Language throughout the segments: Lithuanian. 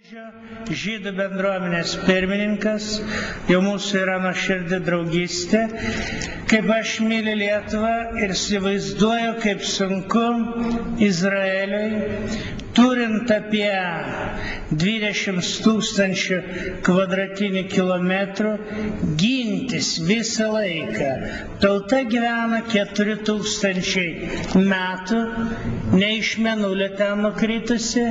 Žydų bendruomenės pirmininkas, jau mūsų yra nuoširdi draugystė, kaip aš myliu Lietuvą ir įsivaizduoju, kaip sunku Izraeliui, turint apie 20 000 kvadratinių kilometrų, gintis visą laiką. Tauta gyvena 4000 metų, ne iš mėnulio ten nukritusi.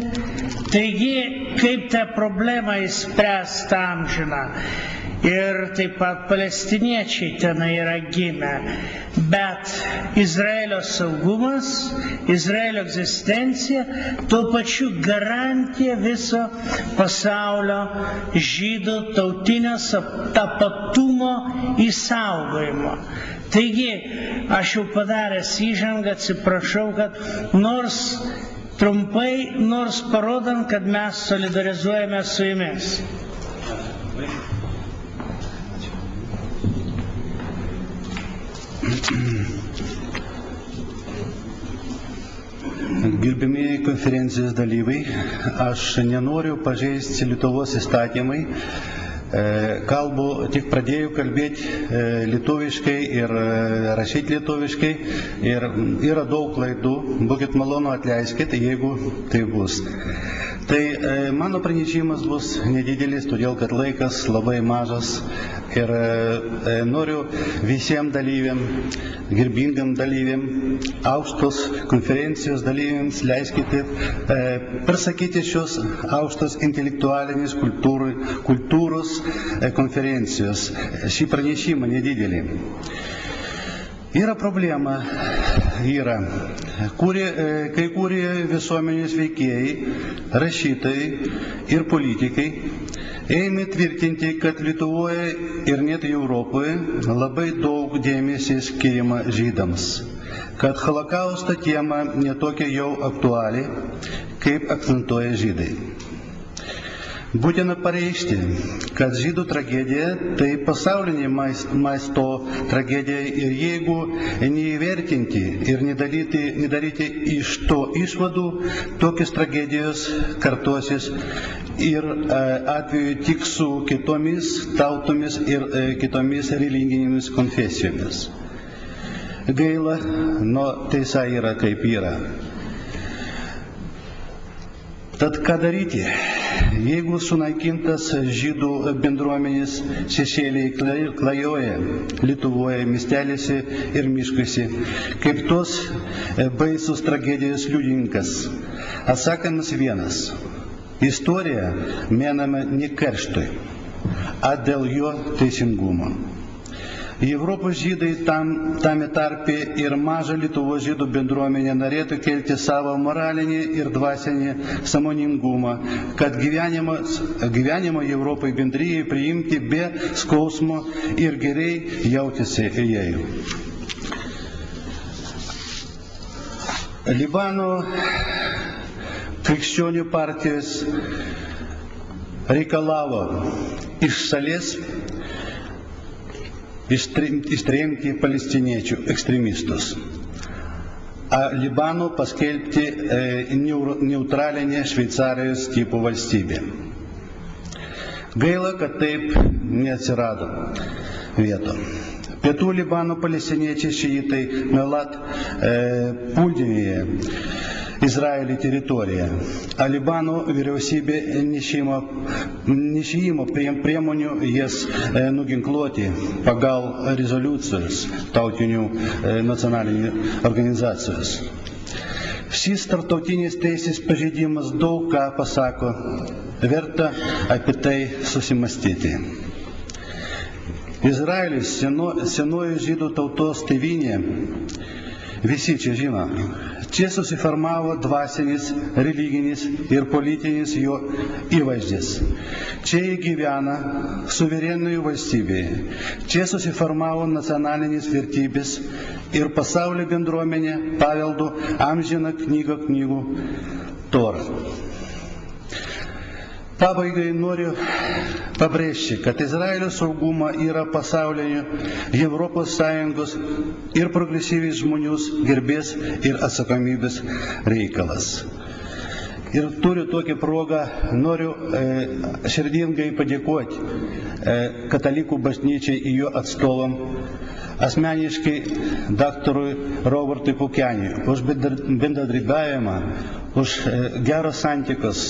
Taigi, kaip tą problemą įspręsti amžiną. Ir taip pat palestiniečiai ten yra gimę. Bet Izraelio saugumas, Izraelio egzistencija, tuo pačiu garantija viso pasaulio žydų tautinio tapatumo išsaugojimo. Taigi, aš jau padaręs įžangą, atsiprašau, kad nors trumpai, nors parodant, kad mes solidarizuojame su jumis. Gerbimieji konferencijos dalyviai, aš nenoriu pažeisti Lietuvos įstatymai. Tik pradėjau kalbėti lietuviškai ir rašyti lietuviškai ir yra daug klaidų, būkit malonu atleiskit, jeigu tai bus. Tai mano pranešimas bus nedidelis, todėl kad laikas labai mažas ir noriu visiems dalyviam, gerbingam dalyviam, aukštos konferencijos dalyviams leiskite pasakyti šios aukštos intelektualinės kultūros konferencijos. Šį pranešimą nedidelį. Yra problema, kai kurie visuomenės veikėjai, rašytojai ir politikai ėmė tvirtinti, kad Lietuvoje ir net Europoje labai daug dėmesio skiriama žydams, kad holokausto tema netokia jau aktuali, kaip akcentuoja žydai. Būtina pareikšti, kad žydų tragedija tai pasaulinė masto tragedija ir jeigu neįvertinti ir nedaryti iš to išvadų, tokios tragedijos kartosis ir atveju tik su kitomis tautomis ir kitomis religinėmis konfesijomis. Gaila, no teisa yra kaip yra. Tad ką daryti? Jeigu sunaikintas žydų bendruomenės šešėliai klajoja Lietuvoje, miestelėse ir miškuose, kaip tos baisus tragedijos liudininkas, atsakymas vienas. Istoriją mename ne kerštui, o dėl jo teisingumo. Europos žydai tame tarpe ir maža Lietuvos žydų bendruomenė norėtų kelti savo moralinį ir dvasinį sąmoningumą, kad gyvenimą Europai bendrijai priimti be skausmo ir gerai jautėsi jai. Libano krikščionių partijos reikalavo iš šalies ištremti palestiniečių ekstremistus, o Libano paskelbti neutralinę Šveicarijos tipo valstybę. Gaila, kad taip neatsirado vieto. Pietų Libano palestiniečiai šiitai nuolat puldinėja Izraelio teritoriją, o Libano vyriausybė nešėjimo priemonių jas nuginkluoti pagal rezoliucijos tautinių nacionalinių organizacijos. Šis tarptautinės teisės pažeidimas daug ką pasako, verta apie tai susimastyti. Izraelis senoji žydų tautos tėvynė, visi čia žino. Čia susiformavo dvasinis, religinis ir politinis jo įvaizdis. Čia įgyvena suverenųjų valstybėje. Čia susiformavo nacionalinės vertybės ir pasaulio bendruomenė paveldo amžiną knygų Torą. Pabaigai noriu pabrėžti, kad Izraelio saugumą yra pasaulinio Europos Sąjungos ir progresyviai žmonių garbės ir atsakomybės reikalas. Ir turiu tokią progą, noriu širdingai padėkoti Katalikų bažnyčiai ir jo atstovam, asmeniškai daktarui Robertui Pukeniui, už bendradarbiavimą, už geros santykius,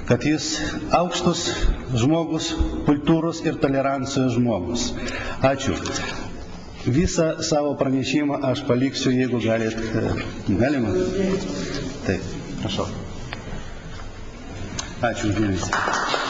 kad jis aukštus žmogus, kultūros ir tolerancijos žmogus. Ačiū. Visą savo pranešimą aš paliksiu, jeigu galit. Galima? Taip, prašau. Ačiū už dėmesį.